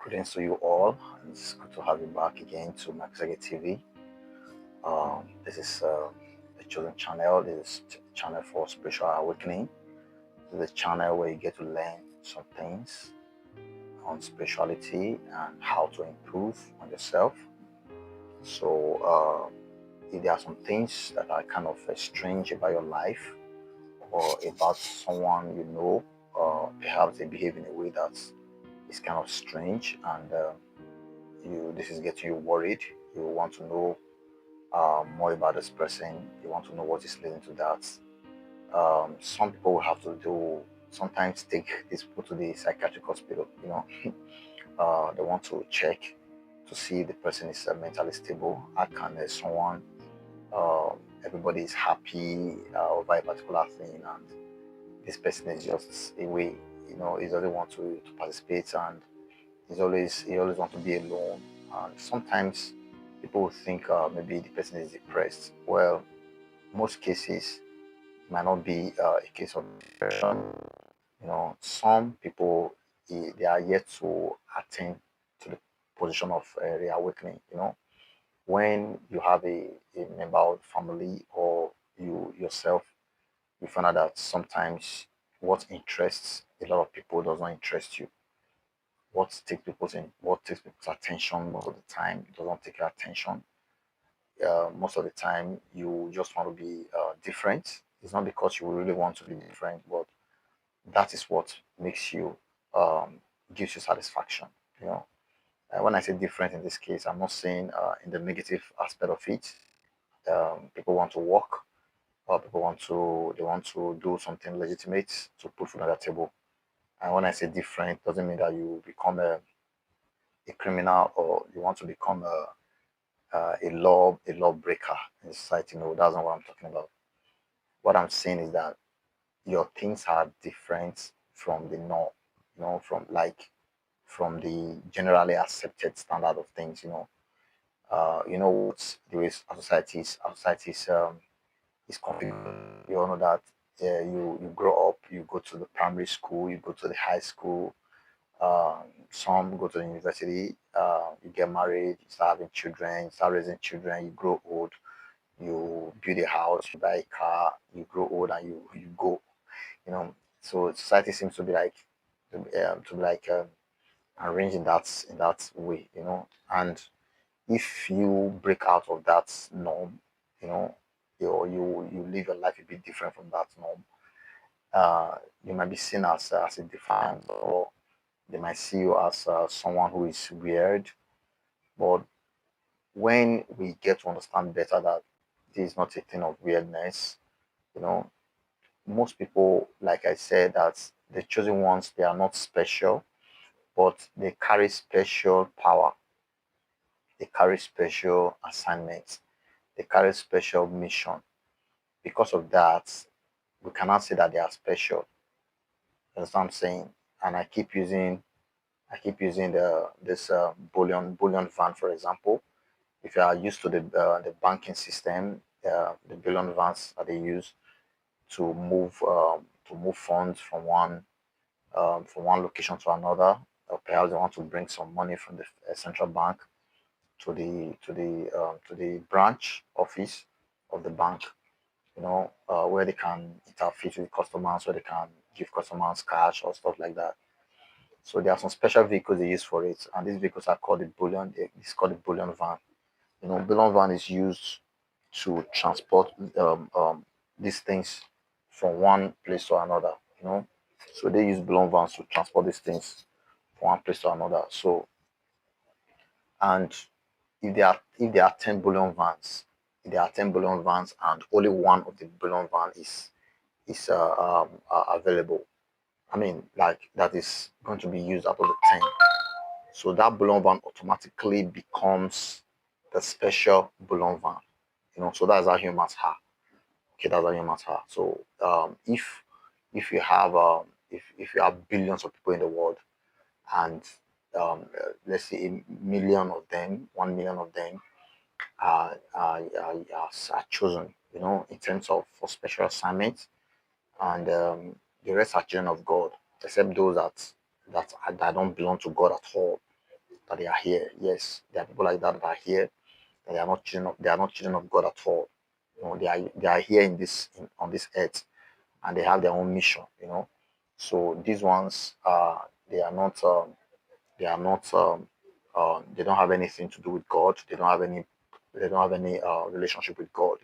Greetings to you all. It's good to have you back again to Maxage TV. This is the chosen channel. This is channel for spiritual awakening. This is a channel where you get to learn some things on spirituality and how to improve on yourself. So, if there are some things that are kind of strange about your life or about someone you know, perhaps they behave in a way that is kind of strange and this is getting you worried. You want to know more about this person. You want to know what is leading to that. Some people will have to do sometimes take these people to the psychiatric hospital. They want to check to see if the person is mentally stable. How can someone uh, everybody is happy over a particular thing, and this person is just away. He doesn't want to participate, and he always want to be alone. And sometimes people will think maybe the person is depressed. Well, most cases it might not be a case of depression. Some people they are yet to attain to the position of reawakening. When you have a member of the family or you yourself, you find out that sometimes what interests a lot of people does not interest you. What takes people's attention most of the time doesn't take your attention. Most of the time you just want to be different. It's not because you really want to be different, but that is what makes you gives you satisfaction. you know when I say different in this case, I'm not saying in the negative aspect of it. People want to work, or they want to do something legitimate to put food on the table. And when I say different, doesn't mean that you become a criminal, or you want to become a lawbreaker in society. No, that's not what I'm talking about. What I'm saying is that your things are different from the norm, from the generally accepted standard of things. What the way our society is configured. You all know that you grow up, you go to the primary school, you go to the high school, some go to the university, you get married, you start having children, you start raising children, you grow old, you build a house, you buy a car, you grow old, and you go. You know, so society seems to be like arranged in that way. And if you break out of that norm, you know, you live your life a bit different from that norm. You might be seen as a defiant, or they might see you as someone who is weird. But when we get to understand better that this is not a thing of weirdness, you know, most people, like I said, that the chosen ones, they are not special, but they carry special power, they carry special assignments, they carry special mission. Because of that, we cannot say that they are special. That's what I'm saying. And I keep using this bullion van, for example. If you are used to the banking system, the bullion vans that they use to move funds from one location to another. Or perhaps they want to bring some money from the central bank to the branch office of the bank. Where they can interface with customers, where they can give customers cash or stuff like that. So there are some special vehicles they use for it, and these vehicles are called the bullion. It's called the bullion van. Bullion van is used to transport these things from one place to another. So they use bullion vans to transport these things from one place to another. So, and if there are 10 bullion vans, and only one of the bullion van is available. I mean, like, that is going to be used out of the 10. So that bullion van automatically becomes the special bullion van. So that's how humans are. Okay, that's how humans are. So if you have if you have billions of people in the world, and let's say a million of them, 1 million of them are chosen, in terms of for special assignments, and the rest are children of God, except those that don't belong to God at all. that they are here. Yes, there are people like that that are here, that they are not children of God at all. They are here on this earth, and they have their own mission. So these ones, they are not they are not they don't have anything to do with God. They don't have any relationship with God.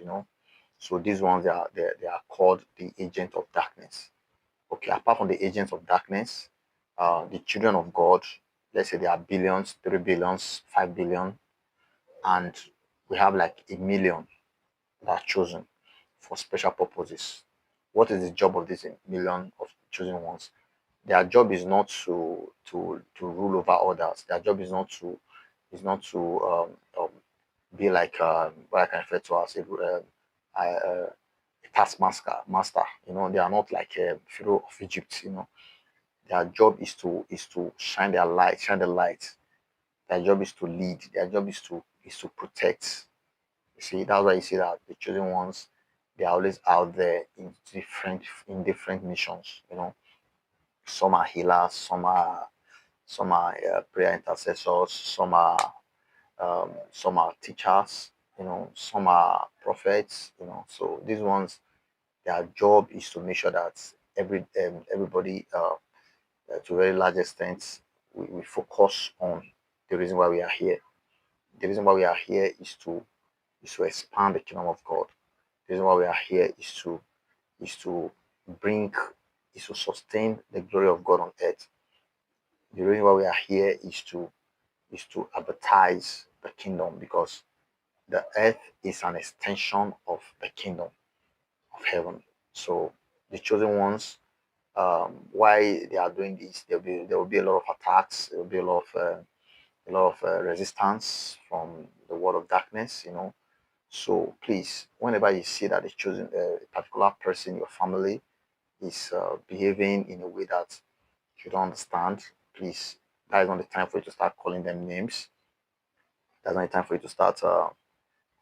So these ones, they are called the agent of darkness. Okay, apart from the agents of darkness, the children of God, let's say there are billions, 3 billions, 5 billion, and we have like a million that are chosen for special purposes. What is the job of these million of chosen ones? Their job is not to rule over others. Their job is not to be like what I can refer to as a taskmaster. They are not like Pharaoh of Egypt. Their job is to shine the light. Their job is to lead. Their job is to protect. You see, that's why you see that the chosen ones, they are always out there in different missions. Some are healers, some are prayer intercessors, some are teachers. Some are prophets. So these ones, their job is to make sure that everybody, to a very large extent, we focus on the reason why we are here. The reason why we are here is to expand the kingdom of God. The reason why we are here is to bring is to sustain the glory of God on earth. The reason why we are here is to advertise the kingdom, because the earth is an extension of the kingdom of heaven. So the chosen ones, why they are doing this, there will be a lot of attacks. There will be a lot of resistance from the world of darkness. So please, whenever you see that a particular person in your family is behaving in a way that you don't understand, please, that is not the time for you to start calling them names. That's not the time for you to start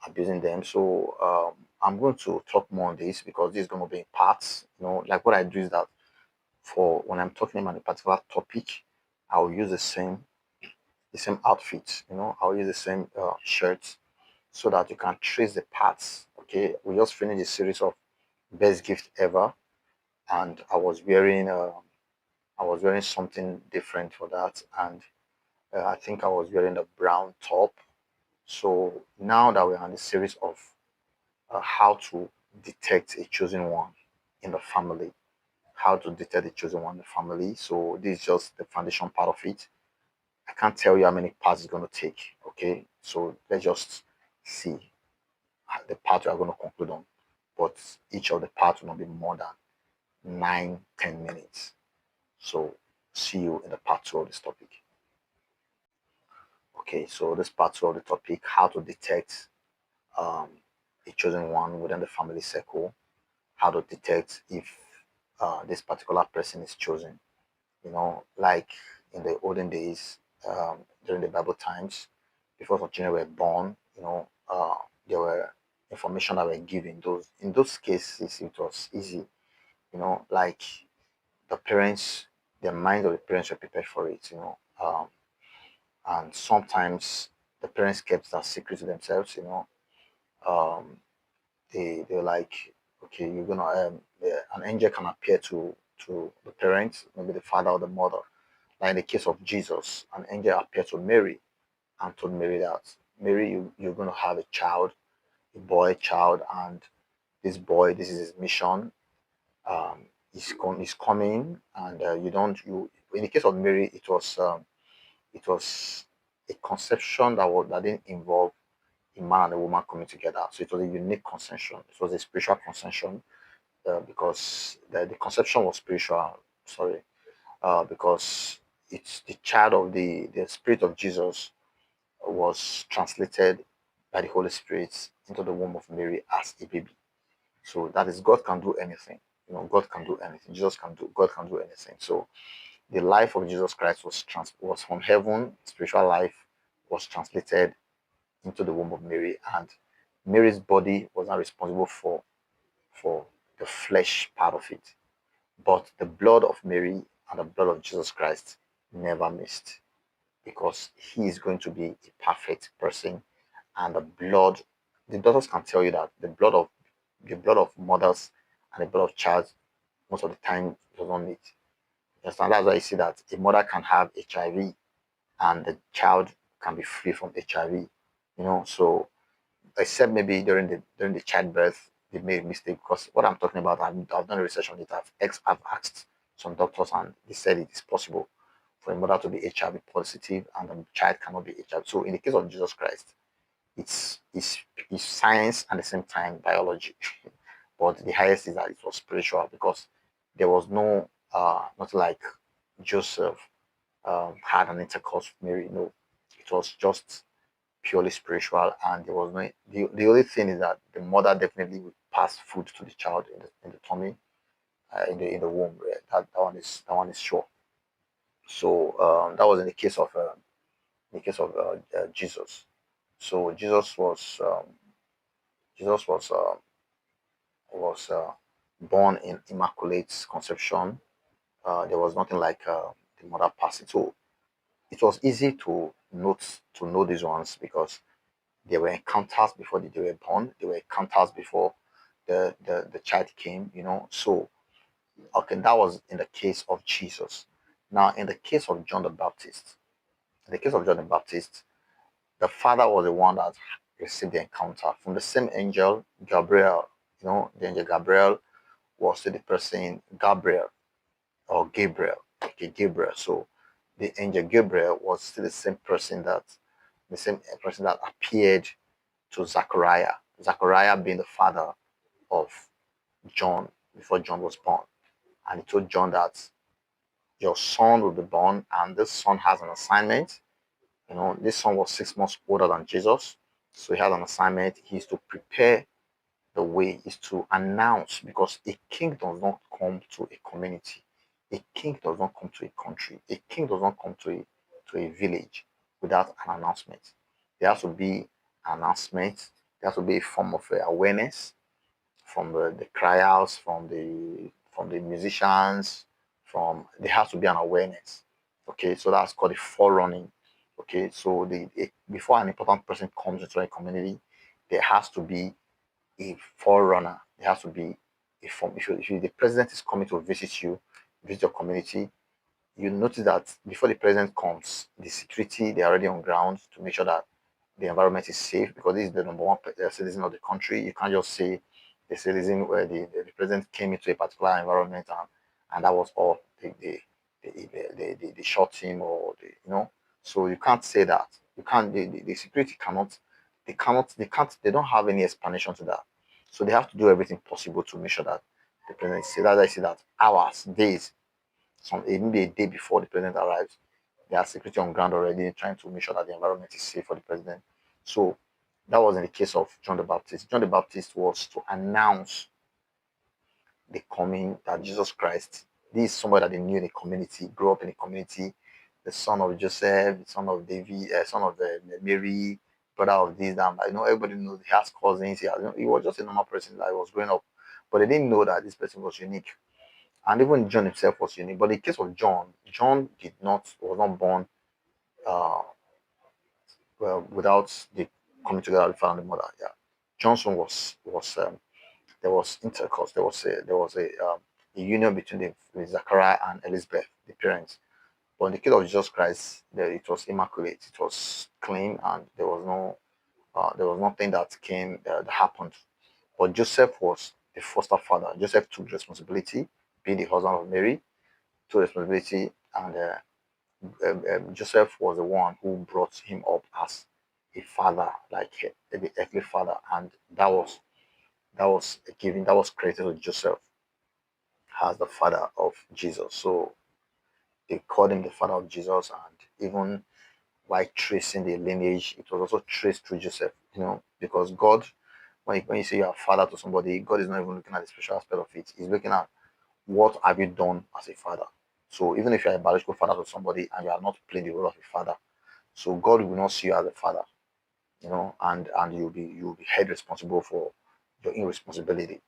abusing them. So I'm going to talk more on this, because this is going to be in parts. Like what I do is that, for when I'm talking about a particular topic, I will use the same outfit. I'll use the same shirt, so that you can trace the parts. Okay, we just finished a series of best gift ever, and I was wearing something different for that, and I think I was wearing a brown top. So now that we're on the series of how to detect a chosen one in the family, how to detect a chosen one in the family. So this is just the foundation part of it. I can't tell you how many parts it's going to take. Okay, so let's just see the part we are going to conclude on. But each of the parts will not be more than 9, 10 minutes. So see you in the part two of this topic. Okay, so this part two of the topic: how to detect um, a chosen one within the family circle. How to detect if this particular person is chosen. Like in the olden days, during the Bible times, before some children were born, there were information that were given. In those cases, it was easy. Like the parents, the minds of the parents were prepared for it. And sometimes the parents kept that secret to themselves. Um, they were like, okay, you're gonna an angel can appear to the parents, maybe the father or the mother. Like in the case of Jesus, an angel appeared to Mary and told Mary that, Mary, you're going to have a child, a boy child, and this boy, this is his mission. He's coming, and you don't you. In the case of Mary, it was a conception that didn't involve a man and a woman coming together. So it was a unique conception. It was a spiritual conception, because the conception was spiritual. Sorry, because it's the child of the spirit of Jesus was translated by the Holy Spirit into the womb of Mary as a baby. So that is, God can do anything. God can do anything. God can do anything. So the life of Jesus Christ was from heaven. Spiritual life was translated into the womb of Mary, and Mary's body was not responsible for the flesh part of it, but the blood of Mary and the blood of Jesus Christ never missed. because he is going to be a perfect person. And the doctors can tell you that the blood of mothers and the blood of child most of the time does not meet. You understand? That's why you see that a mother can have HIV and the child can be free from HIV. So except maybe during the childbirth they made a mistake, because what I'm talking about, I've done research on it. I've asked some doctors and they said it is possible for a mother to be HIV positive and the child cannot be HIV. So in the case of Jesus Christ, it's science and at the same time biology. But the highest is that it was spiritual, because there was not like Joseph had an intercourse with Mary. No, it was just purely spiritual, and there was no. The only thing is that the mother definitely would pass food to the child in the tummy, in the womb. That one is sure. So that was in the case of Jesus. So Jesus was born in immaculate conception. There was nothing like the mother passing. So it was easy to know these ones, because there were encounters before they were born. There were encounters before the child came. So, okay, that was in the case of Jesus. Now, in the case of John the Baptist, the father was the one that received the encounter from the same angel, Gabriel. The angel Gabriel was to the person Gabriel or Gabriel. Okay, Gabriel. So the angel Gabriel was still the same person that appeared to Zachariah. Zachariah being the father of John before John was born. And he told John that your son will be born, and this son has an assignment. This son was 6 months older than Jesus. So he has an assignment. He is to prepare the way, is to announce, because a king does not come to a community. A king does not come to a country. A king does not come to a village without an announcement. There has to be an announcement. There has to be a form of awareness from the cryouts, from the musicians, from there has to be an awareness. Okay, so that's called the forerunning. Okay, so before an important person comes into a community, there has to be a forerunner. There has to be a form. If the president is coming to visit your community, you notice that before the president comes, the security, they're already on ground to make sure that the environment is safe, because this is the number one citizen of the country. You can't just say the citizen where the president came into a particular environment, and that was all. They shot him, or so you can't say that. You can't. The security they don't have any explanation to that. So they have to do everything possible to make sure that the president is safe. That I say that hours, days, maybe a day before the president arrives, there are security on ground already trying to make sure that the environment is safe for the president. So that was in the case of John the Baptist. John the Baptist was to announce the coming that Jesus Christ, this is somebody that they knew in the community, grew up in the community, the son of Joseph, the son of David, son of Mary, brother of this, that. Everybody knows he has cousins. He was just a normal person that was growing up, but they didn't know that this person was unique. And even John himself was unique. But in the case of John was not born well without the coming together of the father and the mother. Yeah, Johnson was there was intercourse. There was a union between with Zachariah and Elizabeth, the parents. But in the case of Jesus Christ, it was immaculate. It was clean, and there was nothing that happened. But Joseph was the foster father. Joseph took responsibility, being the husband of Mary, took responsibility, and Joseph was the one who brought him up as a father, like the earthly father, and that was created to Joseph as the father of Jesus. So they called him the father of Jesus, and even by tracing the lineage, it was also traced through Joseph. Because God, when you say you're a father to somebody, God is not even looking at the spiritual aspect of it. He's looking at what have you done as a father. So even if you're a biological father to somebody and you are not playing the role of a father, so God will not see you as a father, and you'll be held responsible for your irresponsibility.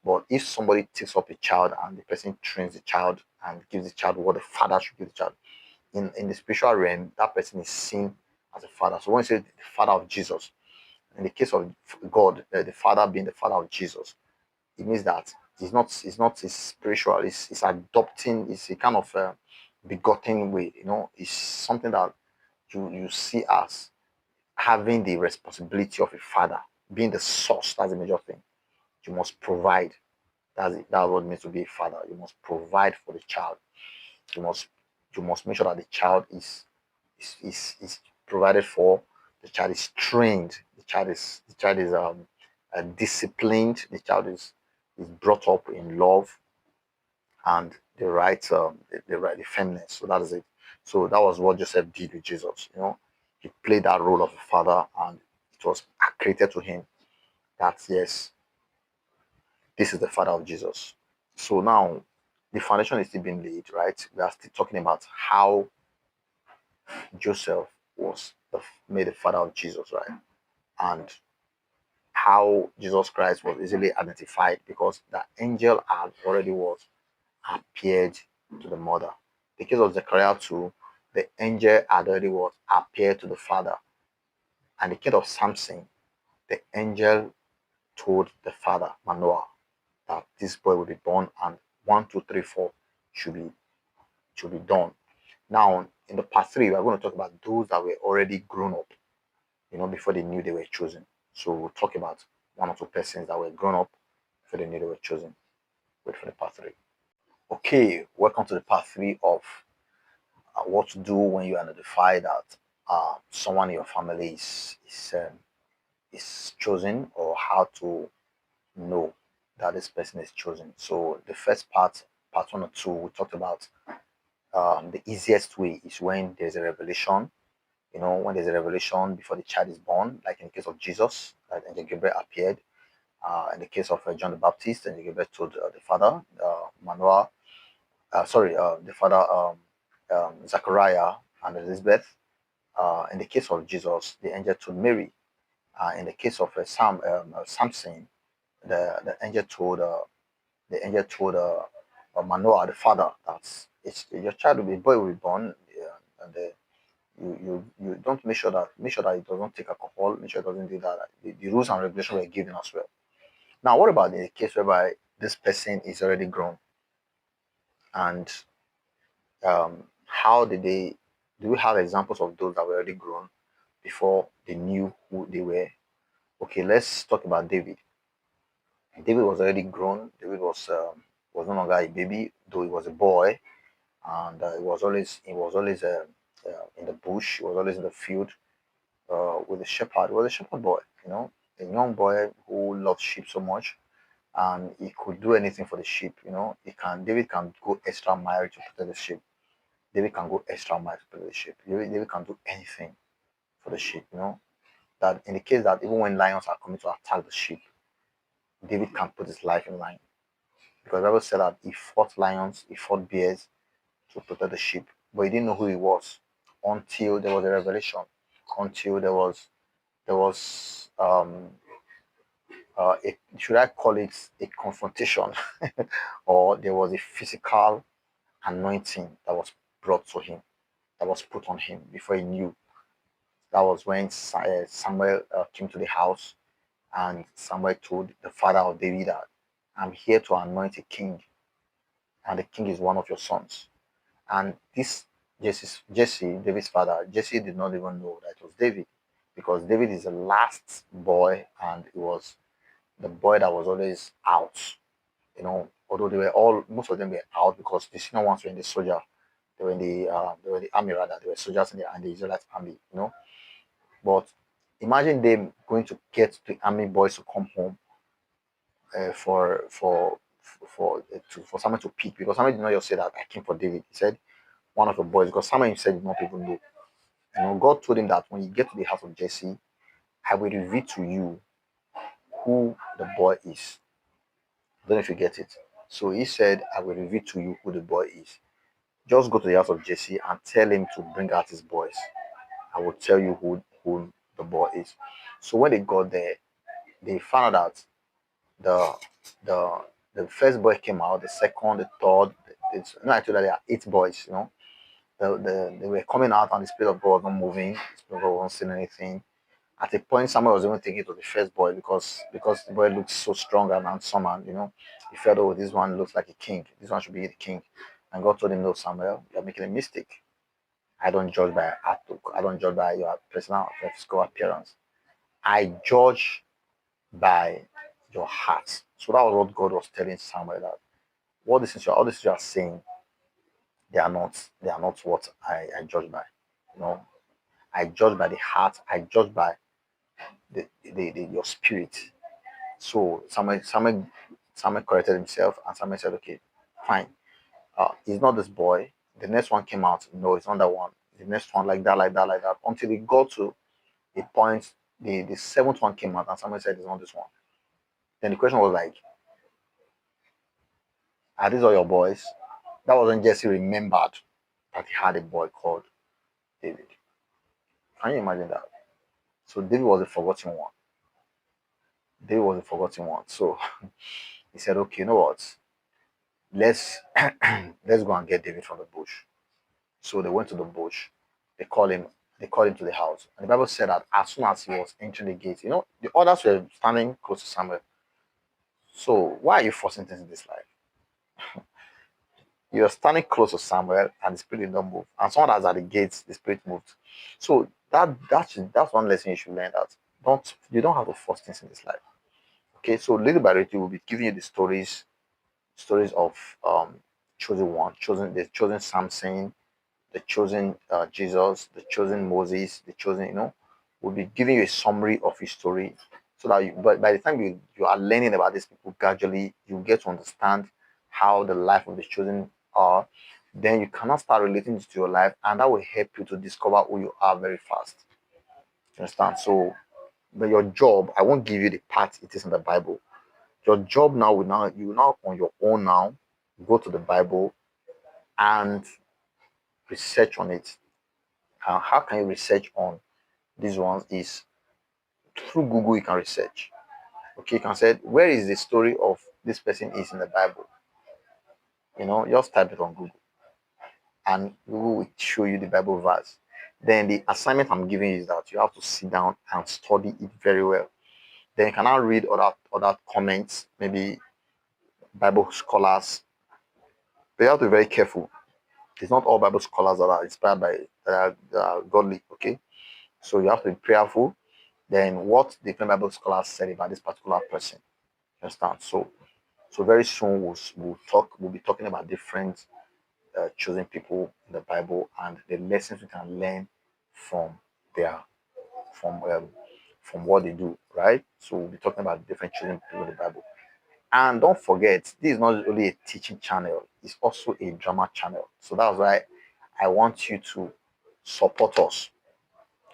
But if somebody takes up a child and the person trains the child and gives the child what the father should give the child, in the spiritual realm, that person is seen as a father. So when you say the father of Jesus, in the case of God, the father being the father of Jesus, it means that it's not his spiritual, it's adopting, it's a kind of begotten way, it's something that you see as having the responsibility of a father, being the source. That's the major thing. You must provide. That's what it means to be a father. You must provide for the child. You must you must make sure that the child is provided for. The child is trained. The child is disciplined. The child is brought up in love and the firmness. So that is it. So that was what Joseph did with Jesus. He played that role of a father, and it was accredited to him that yes, this is the father of Jesus. So now the foundation is still being laid, right? We are still talking about how Joseph was made the father of Jesus, right? And how Jesus Christ was easily identified because the angel had already was appeared to the mother. The case of Zechariah too, the angel had already was appeared to the father. And the case of Samson, the angel told the father, Manoah, that this boy will be born and 1, 2, 3, 4 should be done. Now, in the part 3, we're going to talk about those that were already grown up, before they knew they were chosen. So we'll talk about 1 or 2 persons that were grown up before they knew they were chosen. Wait for the part 3. Okay, welcome to the part 3 of what to do when you identify that someone in your family is chosen, or how to know that this person is chosen. So the first part 1 or 2, we talked about the easiest way is when there's a revelation. When there's a revelation before the child is born, like in the case of Jesus, that Angel Gabriel appeared. In the case of John the Baptist, Angel Gabriel told the father, Manoah, the father, Zachariah and Elizabeth. In the case of Jesus, the angel told Mary. In the case of Samson, the angel told Manoah, the father, that your child will be, boy will be born, and you don't make sure that it doesn't take alcohol, make sure it doesn't do that. The rules and regulations were given as well. Now, what about the case whereby this person is already grown, and how did they? Do we have examples of those that were already grown before they knew who they were? Okay, let's talk about David. David was already grown. David was no longer a baby, though he was a boy, and he was always in the bush. He was always in the field with a shepherd. He was a shepherd boy, a young boy who loved sheep so much, and he could do anything for the sheep. David can go extra mile to protect the sheep. David can go extra mile to protect the sheep. David can do anything for the sheep. That in the case that even when lions are coming to attack the sheep, David can put his life in line, because the Bible said that he fought lions, he fought bears to protect the sheep, but he didn't know who he was until there was a revelation, until there was should I call it a confrontation, or there was a physical anointing that was brought to him, that was put on him before he knew. That was when Samuel came to the house, and Samuel told the father of David that I'm here to anoint a king, and the king is one of your sons. And this Jesse, David's father, Jesse did not even know that it was David, because David is the last boy, and it was the boy that was always out. Although most of them were out because the senior ones were in the soldier, they were in the army rather. They were soldiers in the Israelite army. But imagine them going to get the army boys to come home for someone to pick, because someone did not just say that I came for David. He said one of the boys, because someone himself did not even know. God told him that when you get to the house of Jesse, I will reveal to you who the boy is. I don't know if you get it. So he said, I will reveal to you who the boy is. Just go to the house of Jesse and tell him to bring out his boys. I will tell you who the boy is. So when they got there, they found out that the first boy came out, the second, the third. No, actually there are 8 boys. They were coming out and the Spirit of God was not moving. The Spirit of God wasn't saying anything. At a point, Samuel was even thinking to the first boy because the boy looked so strong and handsome, and he felt, oh, this one looks like a king. This one should be the king. And God told him, no, Samuel, you're making a mistake. I don't judge by outlook. I don't judge by your personal physical appearance. I judge by your heart. So that was what God was telling Samuel, that all this you are saying, they are not what I judge by. You know, I judge by the heart. I judge by your spirit. So Samuel corrected himself, and Samuel said, okay, fine. It's not this boy. The next one came out. No, it's not that one. The next one, like that, like that, like that, until he got to a point. The seventh one came out, and Samuel said, it's not this one. Then the question was like, are these all your boys? That wasn't Jesse remembered that he had a boy called David. Can you imagine that? So David was the forgotten one. David was the forgotten one. So he said, okay, you know what? Let's let's go and get David from the bush. So they went to the bush. They called him. They called him to the house. And the Bible said that as soon as he was entering the gate, the others were standing close to Samuel. So why are you forcing things in this life? You're standing close to Samuel, and the spirit did not move. And someone that's at the gates, the spirit moved. So that's one lesson you should learn, that you don't have to force things in this life. Okay, so little by little, we'll be giving you the stories of chosen one, the chosen Samson, the chosen Jesus, the chosen Moses, the chosen, we'll be giving you a summary of his story, so that but by the time you are learning about these people, gradually you get to understand how the life of the chosen are. Then you cannot start relating it to your life, and that will help you to discover who you are very fast. You understand? So, but your job, I won't give you the part it is in the Bible. Your job now you now on your own now go to the Bible and research on it. And how can you research on these ones? Is through Google you can research. Okay, you can say, where is the story of this person is in the Bible? Just type it on Google, and Google will show you the Bible verse. Then the assignment I'm giving you is that you have to sit down and study it very well. Then you can now read other comments, maybe Bible scholars. But you have to be very careful. It's not all Bible scholars that are inspired by that are godly. Okay, so you have to be prayerful. Then what the different Bible scholars said about this particular person. Understand? So very soon we'll be talking about different chosen people in the Bible, and the lessons we can learn from their from um, from what they do, right? So we'll be talking about different chosen people in the Bible. And don't forget, this is not only a teaching channel, it's also a drama channel. So that's why I want you to support us.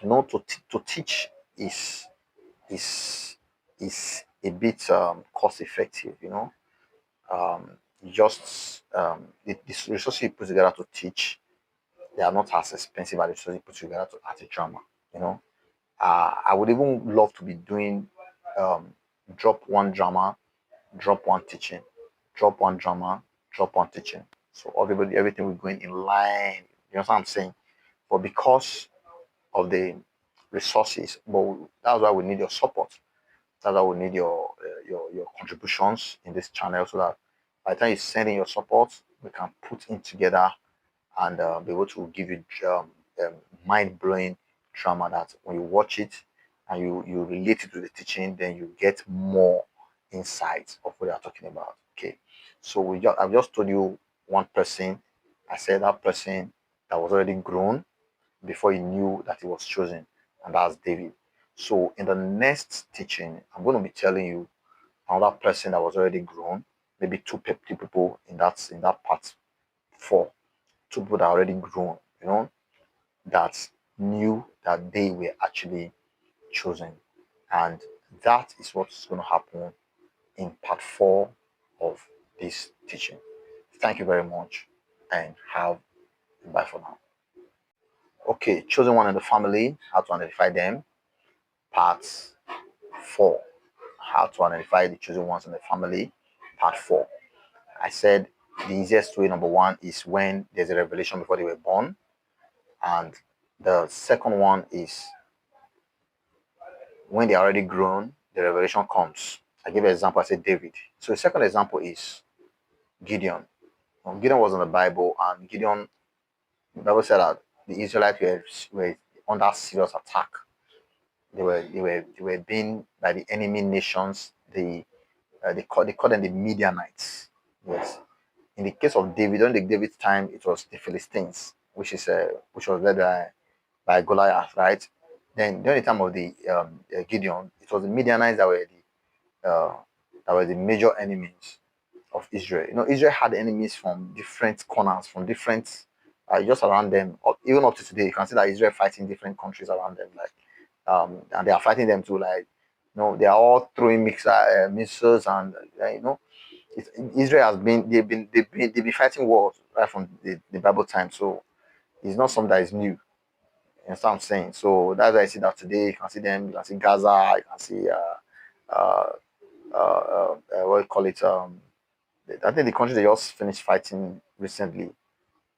To teach is is a bit cost effective. Um, just the resources you put together to teach, they are not as expensive as the resources you put together to art a drama. You know, I would even love to be doing um, drop one drama, drop one teaching, drop one drama, drop one teaching. So everything will going in line. You know what I'm saying? But because of the resources, but that's why we need your support. That's why we need your contributions in this channel, so that by the time you send in your support, we can put in together and be able to give you um, mind blowing drama that when you watch it and you relate it to the teaching, then you get more insights of what they are talking about. Okay, so I've just told you one person. I said that person that was already grown before he knew that he was chosen, and that's David. So in the next teaching, I'm going to be telling you another person that was already grown, maybe two people in that part four, two people that are already grown, that knew that they were actually chosen, and that is what's going to happen in part four of this teaching. Thank you very much, and have bye for now. Okay, chosen one in the family, how to identify them. Part 4, how to identify the chosen ones in the family. Part 4. I said the easiest way, number one, is when there's a revelation before they were born. And the second one is when they are already grown, the revelation comes. I give an example, I said David. So the second example is Gideon. Gideon was in the Bible, and Gideon, the Bible said that the Israelites were under serious attack. They were being by the enemy nations. They call them the Midianites. Yes. In the case of David, during the David's time, it was the Philistines, which was led by Goliath, right? Then during the time of the Gideon, it was the Midianites uh, that were the major enemies of Israel. Israel had enemies from different corners, from different just around them. Even up to today, you can see that Israel fighting different countries around them, like and they are fighting them too. Like they are all throwing missiles, and Israel has been they've been fighting wars right from the Bible time. So it's not something that is new. You understand what I'm saying? So that's why I see that today. You can see them. You can see Gaza. You can see uh, what do you call it? I think the country they just finished fighting recently.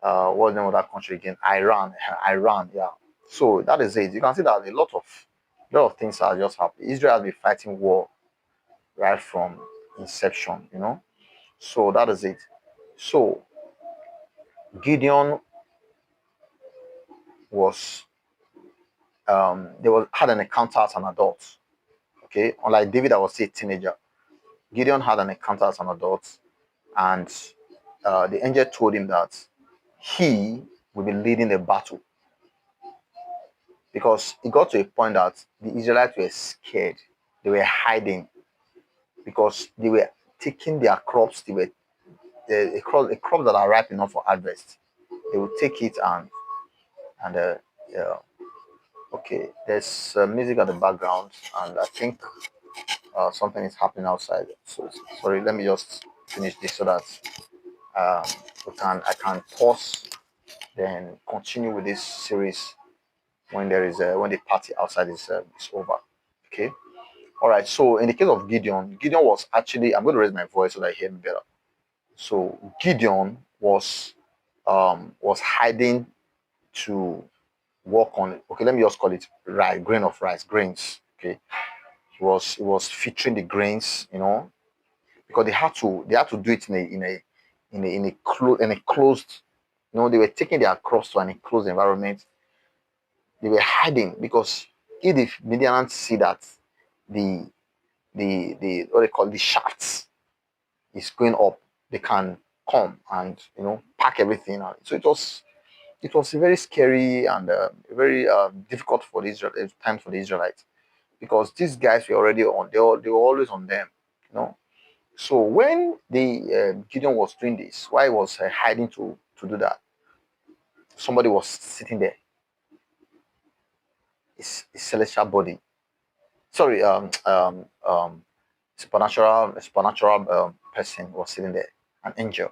What's the name of that country again? Iran. Iran. Yeah. So that is it. You can see that a lot of things are just happening. Israel has been fighting war right from inception. So that is it. So Gideon was they had an encounter as an adult. Okay, unlike David, I was still a teenager. Gideon had an encounter as an adult, and the angel told him that he will be leading the battle, because it got to a point that the Israelites were scared. They were hiding because they were taking their crops. They were a crop that are ripe enough for harvest. They would take it and yeah. Okay, there's music at the background, and I think something is happening outside. So sorry, let me just finish this so that um, I can pause, then continue with this series when the party outside is over. Okay. All right. So in the case of Gideon, Gideon was actually, I'm going to raise my voice so that you hear me better. So Gideon was hiding to work on it. Okay, let me just call it rice, grain of rice, grains. Okay, he was featuring the grains, because they had to do it in a closed. They were taking their crops to an enclosed environment. They were hiding because if the Midianites see that the the what they call the shafts is going up, they can come and pack everything out. So it was very scary and very difficult for the Israel time for the Israelites, because these guys were already on. They were always on them. you know So when the Gideon was doing this, why he was hiding to do that? Somebody was sitting there, his celestial body. Sorry, supernatural person was sitting there, an angel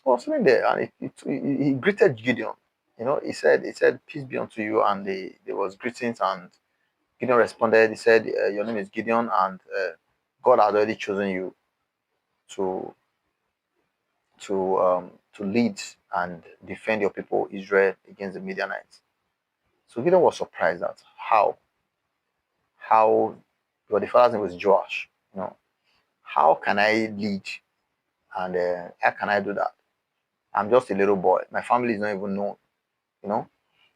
was sitting there, and he greeted Gideon. He said, "Peace be unto you," and there was greetings, and Gideon responded. He said, "Your name is Gideon, and God had already chosen you to to lead and defend your people Israel against the Midianites." So Gideon was surprised at how well, the father's name was Joash. How can I lead, and how can I do that? I'm just a little boy. My family is not even known. You know.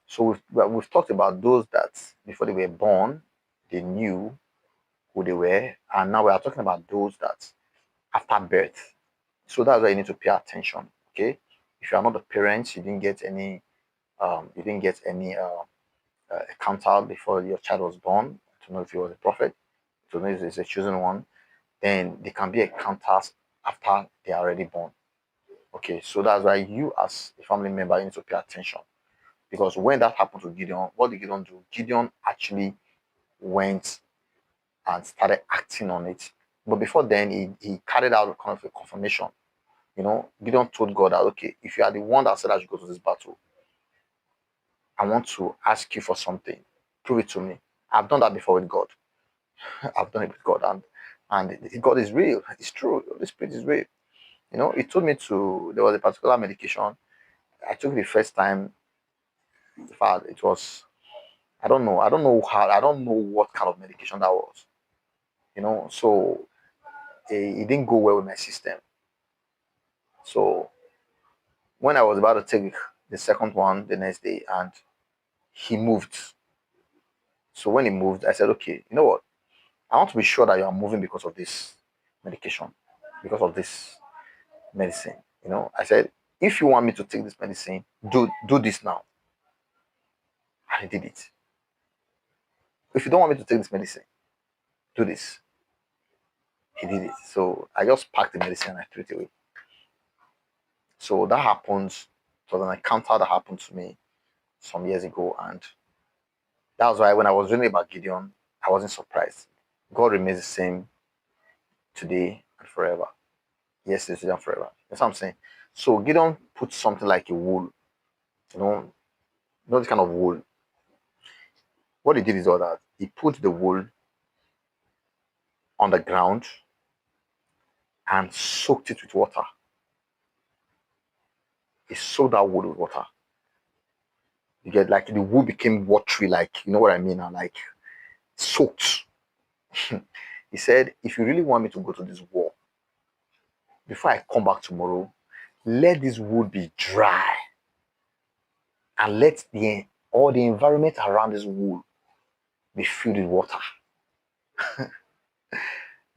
So we've talked about those that before they were born, they knew who they were, and now we are talking about those that after birth. So that's why you need to pay attention. Okay, if you are not the parents, you didn't get any encounter before your child was born to know if he was a prophet, to know if he's a chosen one. Then there can be encounters after they are already born. Okay, so that's why you, as a family member, you need to pay attention, because when that happened to Gideon, what did Gideon do? Gideon actually went and started acting on it. But before then, he carried out kind of a confirmation. Gideon told God that, okay, if you are the one that said I should go to this battle, I want to ask you for something. Prove it to me. I've done that before with God. I've done it with God, and God is real. It's true. The Spirit is real. He told me to, there was a particular medication. I took the first time. In fact, it was, I don't know how, I don't know what kind of medication that was, so it didn't go well with my system. So when I was about to take the second one the next day, and he moved. So when he moved, I said, okay, you know what? I want to be sure that you are moving because of this medication, because of this medicine. I said, if you want me to take this medicine, do this now. And he did it. If you don't want me to take this medicine, do this. He did it. So I just packed the medicine and I threw it away. So that happens. It was an encounter that happened to me some years ago, and that was why when I was reading about Gideon, I wasn't surprised. God remains the same today and forever. Yes, it's and forever. That's what I'm saying. So Gideon put something like a wool, you know, not this kind of wool. What he did is all that he put the wool on the ground and soaked it with water. He soaked that wool with water. You get, like, the wool became watery, like, you know what I mean, and like soaked. He said, if you really want me to go to this war, before I come back tomorrow, let this wood be dry and let all the environment around this wood be filled with water.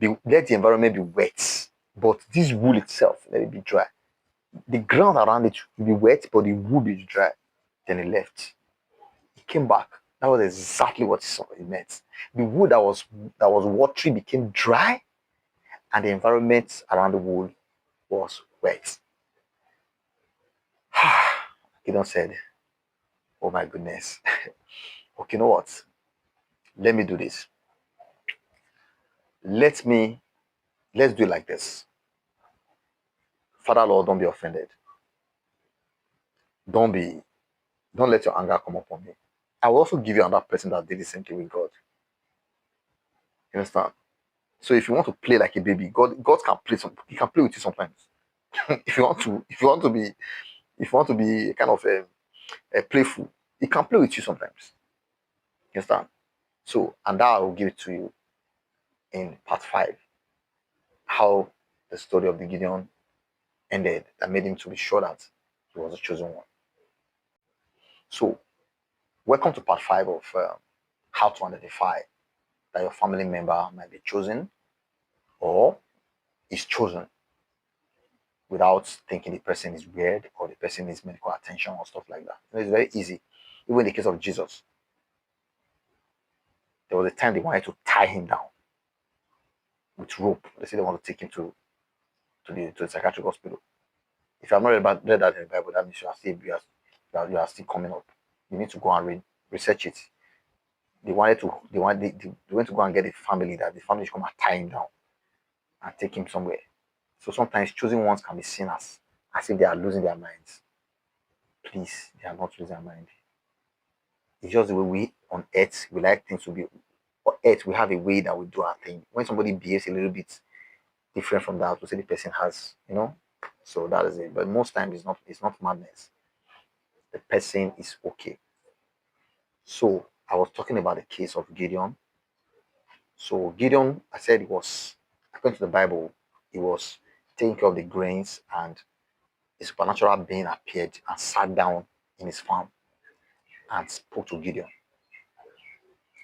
Let the environment be wet, but this wool itself, let it be dry. The ground around it will be wet, but the wood is dry. Then he left. He came back. That was exactly what he meant. The wood that was watery became dry, and the environment around the wood was wet. Gideon said, oh my goodness. Okay, you know what? Let me do this. Let's do it like this. Father Lord, don't be offended. Don't let your anger come upon me. I will also give you another person that did the same thing with God. You understand? So if you want to play like a baby, God can play he can play with you sometimes. if you want to be kind of a playful, he can play with you sometimes. You understand? So, and that I will give it to you in part 5. How the story of the Gideon ended that made him to be sure that he was the chosen one. So, welcome to part 5 of how to identify that your family member might be chosen or is chosen without thinking the person is weird or the person needs medical attention or stuff like that. It's very easy. Even in the case of Jesus, there was a time they wanted to tie him down with rope. They said they want to take him to the psychiatric hospital. If you have not read that in the Bible, that means you are still coming up. You need to go and research it. They went to go and get a family, that the family should come and tie him down and take him somewhere. So sometimes choosing ones can be seen as if they are losing their minds. Please, they are not losing their mind. It's just the way we on earth, we like things to be. On earth, we have a way that we do our thing. When somebody behaves a little bit different from that, we say the person has, So that is it. But most times it's not madness. The person is okay. So I was talking about the case of Gideon. So Gideon, I said, according to the Bible, he was taking care of the grains, and a supernatural being appeared and sat down in his farm and spoke to Gideon.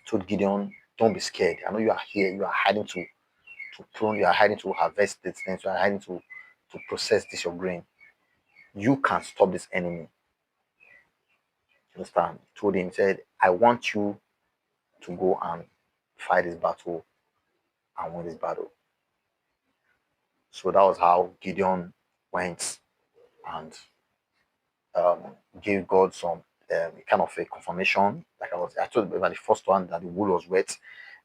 Told Gideon, don't be scared. I know you are here. You are hiding to prune. You are hiding to harvest these things. You are hiding to process this your grain. You can stop this enemy. You understand? He told him, said, I want you to go and fight this battle and win this battle. So that was how Gideon went and gave God some kind of a confirmation. Like I told about the first one, that the wool was wet.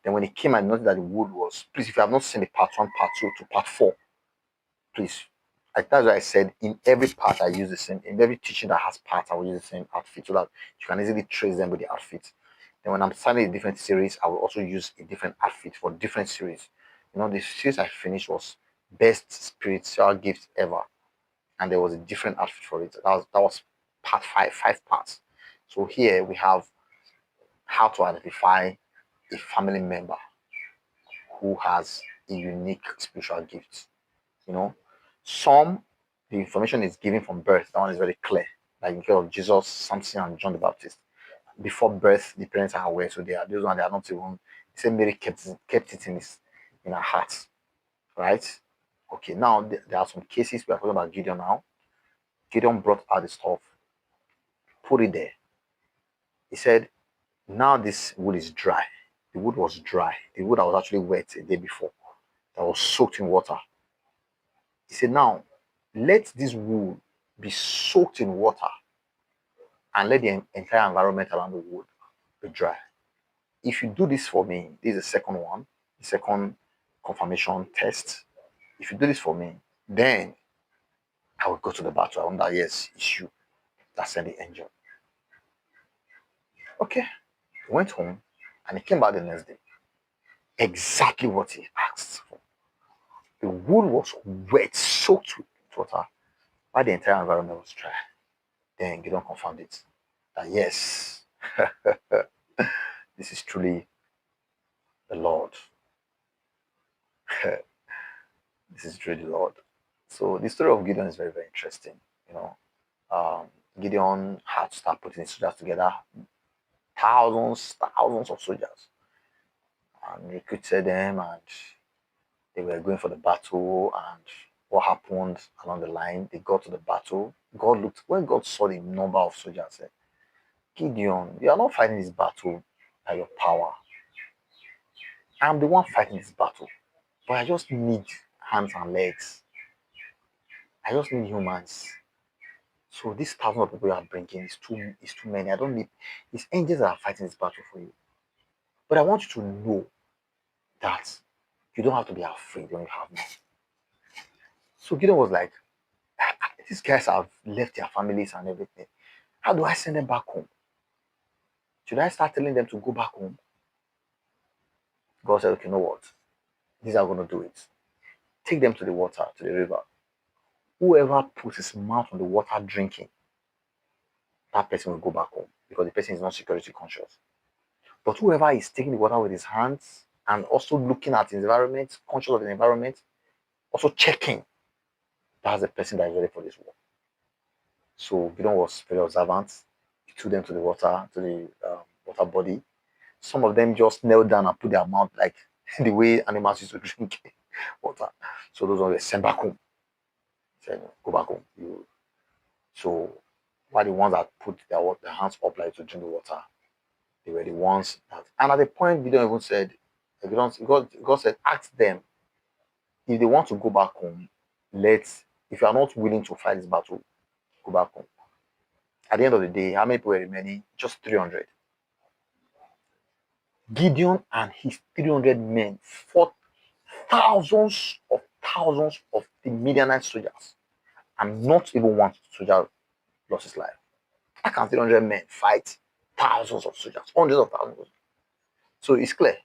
Then when he came and noticed that the wool was, please, if you have not seen the part 1, part 2 to part 4, please. That's why I said in every part I use the same. In every teaching that has parts, I will use the same outfit so that you can easily trace them with the outfit. Then when I'm starting a different series, I will also use a different outfit for different series. The series I finished was best spiritual gift ever, and there was a different outfit for it. That was part five parts. So here we have how to identify a family member who has a unique spiritual gift. You know, some the information is given from birth. That one is very clear. Like in case of Jesus, Samson, and John the Baptist. Before birth, the parents are aware, so they are those one they are not even. The same Mary kept it in her heart, right? Okay, now there are some cases we are talking about Gideon now. Gideon brought out the stuff, put it there. He said, now this wood is dry. The wood was dry. The wood that was actually wet a day before, that was soaked in water. He said, now let this wood be soaked in water and let the entire environment around the wood be dry. If you do this for me, this is the second one, the second confirmation test. If you do this for me, then I will go to the battle. I wonder, yes, it's you that sent the angel. Okay. He went home and he came back the next day. Exactly what he asked for. The wood was wet, soaked with water, while the entire environment was dry. Then Gideon confirmed it. That yes, this is truly the Lord. This is truly the Lord. So the story of Gideon is very, very interesting. You know, Gideon had to start putting his soldiers together, thousands of soldiers, and recruited them, and they were going for the battle. And what happened along the line? They got to the battle. God looked when God saw the number of soldiers. Said, Gideon, you are not fighting this battle by your power. I'm the one fighting this battle, but I just need hands and legs. I just need humans. So these thousands of people you are bringing is too many. I don't need. It's angels that are fighting this battle for you. But I want you to know that you don't have to be afraid when you have me. So Gideon was like, these guys have left their families and everything. How do I send them back home? Should I start telling them to go back home? God said, okay, you know what? These are going to do it. Take them to the water, to the river. Whoever puts his mouth on the water drinking, that person will go back home because the person is not security conscious. But whoever is taking the water with his hands and also looking at his environment, conscious of his environment, also checking, that's the person that is ready for this war. So Gideon was very observant. He took them to the water, to the water body. Some of them just knelt down and put their mouth like the way animals used to drink water. So those ones were sent back home. Said, go back home. So while the ones that put their hands up like to drink the water, they were the ones that. And at the point, Gideon even said, God said, ask them if they want to go back home. If you are not willing to fight this battle, go back home. At the end of the day, how many people were remaining? Just 300. Gideon and his 300 men fought thousands of the Midianite soldiers, and not even one soldier lost his life. How can 300 men fight thousands of soldiers, hundreds of thousands? So it's clear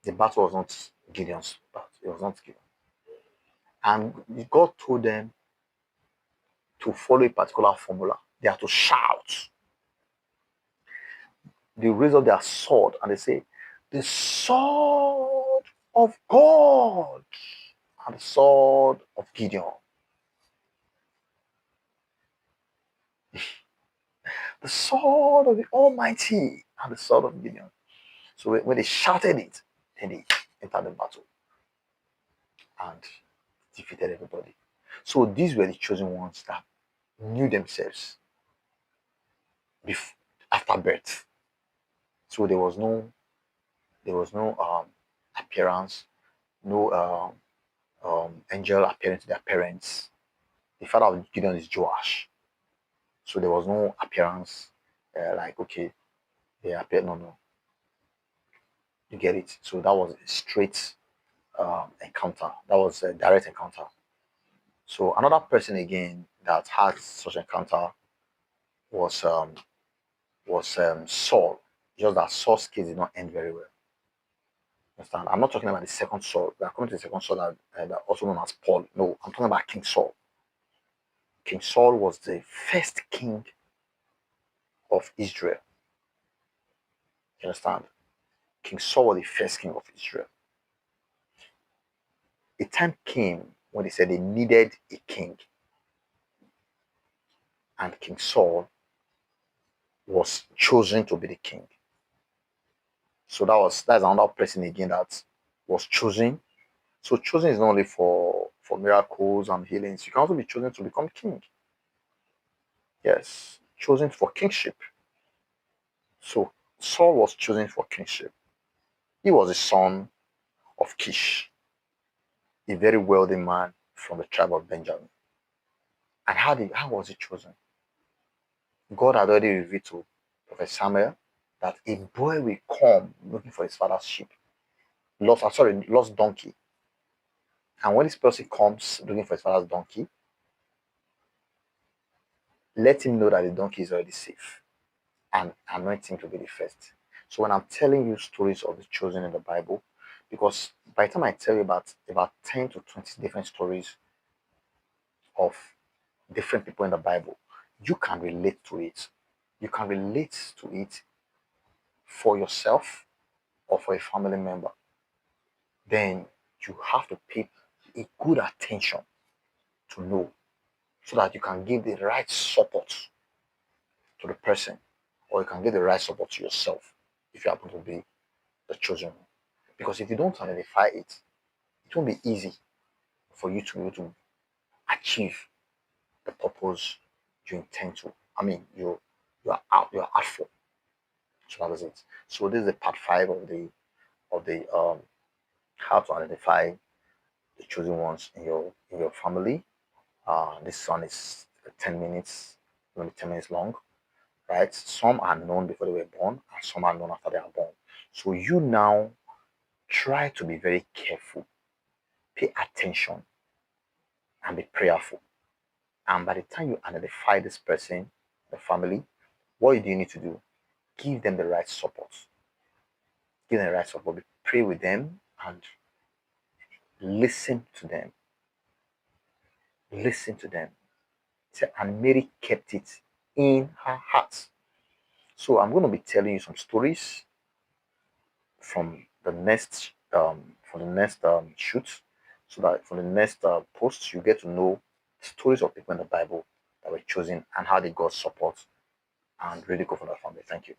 the battle was not Gideon's battle. It was not Gideon. And God told them to follow a particular formula. They are to shout. They raise up their sword and they say, the sword of God and the sword of Gideon. The sword of the Almighty and the sword of Gideon. So when they shouted it, then they entered the battle and defeated everybody. So these were the chosen ones that knew themselves before, after birth. So there was no appearance, no angel appearing to their parents. The father of Gideon is Joash. So there was no appearance like, okay, they appeared. No, no. You get it? So that was a straight encounter. That was a direct encounter. So another person again that had such encounter was Saul. Just that Saul's case did not end very well. Understand? I'm not talking about the second Saul. We are coming to the second Saul that also known as Paul. No, I'm talking about King Saul. King Saul was the first king of Israel. You understand? King Saul was the first king of Israel. A time came when they said they needed a king, and King Saul was chosen to be the king. So that's another person again that was chosen. So chosen is not only for miracles and healings. You can also be chosen to become king. Yes, chosen for kingship. So Saul was chosen for kingship. He was the son of Kish, a very wealthy man from the tribe of Benjamin. And how was he chosen? God had already revealed to Prophet Samuel that a boy will come looking for his father's sheep. Lost donkey. And when this person comes looking for his father's donkey, let him know that the donkey is already safe and anoint him to be the first. So when I'm telling you stories of the chosen in the Bible, because by the time I tell you about 10 to 20 different stories of different people in the Bible, you can relate to it. You can relate to it for yourself or for a family member. Then you have to pay a good attention to know so that you can give the right support to the person, or you can give the right support to yourself if you happen to be the chosen one. Because if you don't identify it, it won't be easy for you to be able to achieve the purpose you intend to. I mean, you're out for. So that is it. So this is the part five of the how to identify the chosen ones in your family. This one is 10 minutes, maybe 10 minutes long, right? Some are known before they were born, and some are known after they are born. So you now try to be very careful, pay attention, and be prayerful. And by the time you identify this person, the family, what do you need to do? Give them the right support. Give them the right support. Pray with them and listen to them. Listen to them. And Mary kept it in her heart. So I'm going to be telling you some stories from the next shoot, so that for the next post you get to know stories of people in the Bible that were chosen and how they got support and really go for their family. Thank you.